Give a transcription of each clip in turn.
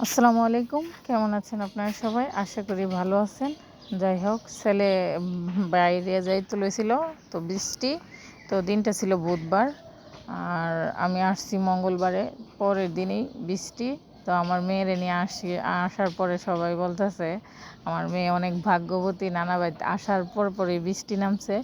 আসসালামু আলাইকুম। কেমন আছেন আপনারা সবাই? আশা করি ভালো আছেন। যাই হোক, ছেলে বাইরে যাইতে লইছিল, তো বৃষ্টি। তো দিনটা ছিল বুধবার, আর আমি আসছি মঙ্গলবারে। পরের দিনই বৃষ্টি। তো আমার মেয়েরে নিয়ে আসার পরে সবাই বলতেছে আমার মেয়ে অনেক ভাগ্যবতী, নানা বাড়িতে আসার পরই বৃষ্টি নামছে।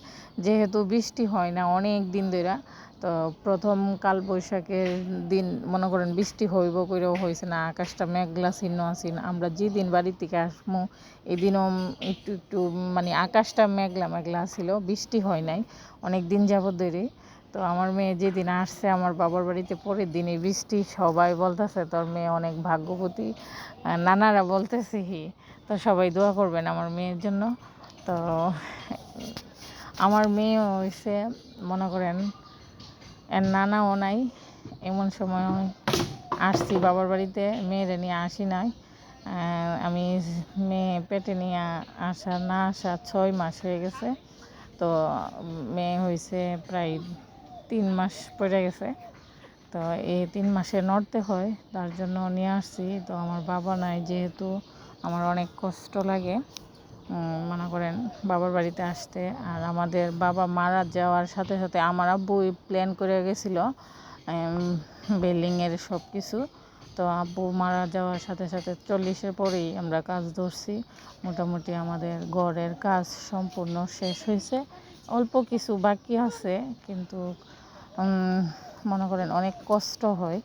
যেহেতু বৃষ্টি হয় না অনেক দিন ধরে, তো প্রথম কালবৈশাখের দিন মনে করেন বৃষ্টি হইব কইরেও হয়েছে না, আকাশটা মেঘলা ছিন্ন আসিন। আমরা যেদিন বাড়ি থেকে আসবো এদিনও একটু একটু মানে আকাশটা মেঘলা মেঘলা ছিল, বৃষ্টি হয় নাই অনেক দিন যাবত ধরে। তো আমার মেয়ে যেদিন আসছে আমার বাবার বাড়িতে, পরের দিনই বৃষ্টি। সবাই বলতেছে তোর মেয়ে অনেক ভাগ্যবতী, নানারা বলতেছে তো সবাই দোয়া করবেন আমার মেয়ের জন্য। তো আমার মেয়ে হয়েছে মনে করেন এর নানাও নাই, এমন সময় আসছি বাবার বাড়িতে, মেয়েরে নিয়ে আসি নাই। আমি মেয়ে পেটে নিয়ে আসা 6 মাস হয়ে গেছে। তো মেয়ে হয়েছে প্রায় 3 মাস পড়ে গেছে। তো এই 3 মাসে নড়তে হয়, তার জন্য নিয়ে আসছি। তো আমার বাবা নাই যেহেতু আমার অনেক কষ্ট লাগে মনে করেন বাবার বাড়িতে আসতে। আর আমাদের বাবা মারা যাওয়ার সাথে সাথে আমার আব্বুই প্ল্যান করে গেছিলো বিল্ডিংয়ের সব কিছু। তো আব্বু মারা যাওয়ার সাথে সাথে 40-এর পরেই আমরা কাজ ধরছি। মোটামুটি আমাদের ঘরের কাজ সম্পূর্ণ শেষ হয়েছে, অল্প কিছু বাকি আছে। কিন্তু মনে করেন অনেক কষ্ট হয়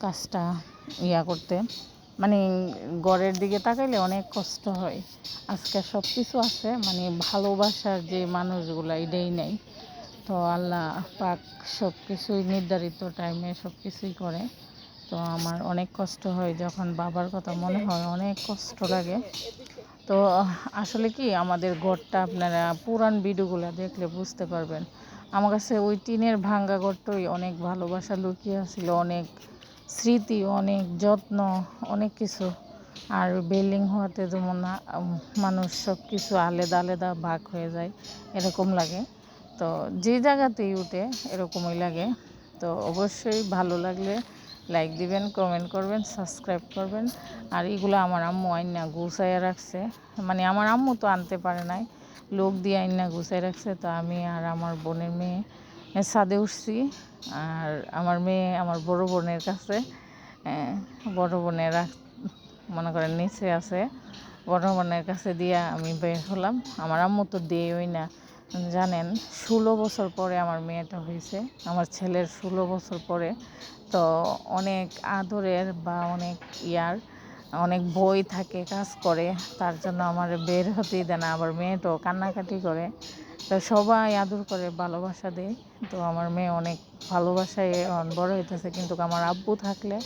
কাজটা করতে, মানে ঘরের দিকে তাকাইলে অনেক কষ্ট হয়। আজকে সব কিছু আছে, মানে ভালোবাসার যে মানুষগুলো এটাই নেই। তো আল্লাহ পাক সব কিছুই নির্ধারিত টাইমে সব কিছুই করে। তো আমার অনেক কষ্ট হয় যখন বাবার কথা মনে হয়, অনেক কষ্ট লাগে। তো আসলে কি আমাদের ঘরটা আপনারা পুরান ভিডিওগুলো দেখলে বুঝতে পারবেন। আমার কাছে ওই টিনের ভাঙ্গা ঘরটাই অনেক ভালোবাসা লুকিয়ে ছিল, অনেক স্মৃতি, অনেক যত্ন, অনেক কিছু। আর বিল্ডিং হওয়াতে যেমন মানুষ সব কিছু আলাদা আলাদা ভাগ হয়ে যায়, এরকম লাগে। তো যে জায়গাতেই উঠে এরকমই লাগে। তো অবশ্যই ভালো লাগলে লাইক দিবেন, কমেন্ট করবেন, সাবস্ক্রাইব করবেন। আর এগুলো আমার আম্মু আইনা গুছাইয়া রাখছে, মানে আমার আম্মু তো আনতে পারে নাই, লোক দিয়ে আইনা গুছাই রাখছে। তো আমি আর আমার বোনের মেয়ে ছাদে উঠছি, আর আমার মেয়ে আমার বড় বোনের কাছে, বড় বোনের মনে করেন নিচে আছে, বড় বোনের কাছে দিয়া আমি বের হলাম। আমার আম্মু তো দেয়ই না, জানেন 16 বছর পরে আমার মেয়েটা হয়েছে, আমার ছেলের 16 বছর পরে। তো অনেক আদরের বা অনেক অনেক বই থাকে, কাজ করে, তার জন্য আমার বের হতেই দেয় না। আবার মেয়েটাও কান্নাকাটি করে, তো সবাই আদর করে, ভালোবাসা দেয়। তো আমার মেয়ে অনেক ভালোবাসায় বড় হইতেছে। কিন্তু আমার আব্বু থাকলে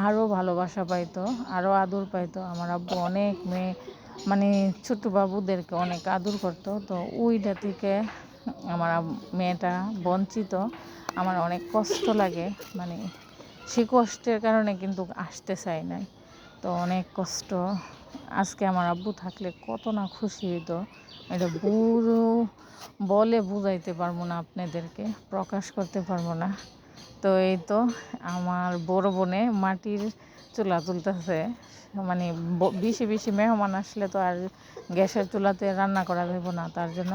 আরও ভালোবাসা পাইতো, আরও আদর পাইতো। আমার আব্বু অনেক মানে ছোটো বাবুদেরকে অনেক আদর করতো। তো ওইটা থেকে আমার মেয়েটা বঞ্চিত। আমার অনেক কষ্ট লাগে, মানে সে কষ্টের কারণে কিন্তু আসতে চাই নাই। তো অনেক কষ্ট। আজকে আমার আব্বু থাকলে কত না খুশি হইতো, এটা বলে বুঝাইতে পারবো না, আপনাদেরকে প্রকাশ করতে পারবো না। তো এই তো আমার বড় বোনে মাটির চুলা তুলতেছে, মানে বেশি বেশি মেহমান আসলে তো আর গ্যাসের চুলাতে রান্না করা যাবে না, তার জন্য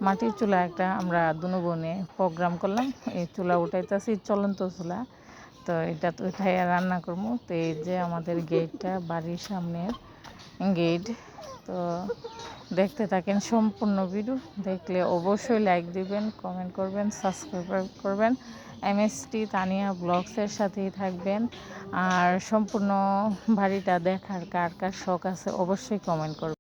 মাটির চুলা একটা আমরা দুনো বোনে প্রোগ্রাম করলাম। এই চুলা উঠাইতেছি, চলন্ত চুলা। তো এটা তো উঠাই রান্না করবো। তো এই যে আমাদের গেটটা, বাড়ির সামনের গেট। তো দেখতে থাকেন সম্পূর্ণ ভিডিও। দেখলে অবশ্যই লাইক দিবেন, কমেন্ট করবেন, সাবস্ক্রাইব করবেন। MST তানিয়া ব্লগসের সাথেই থাকবেন। আর সম্পূর্ণ বাড়িটা দেখার কার কার শখ আছে অবশ্যই কমেন্ট করবেন।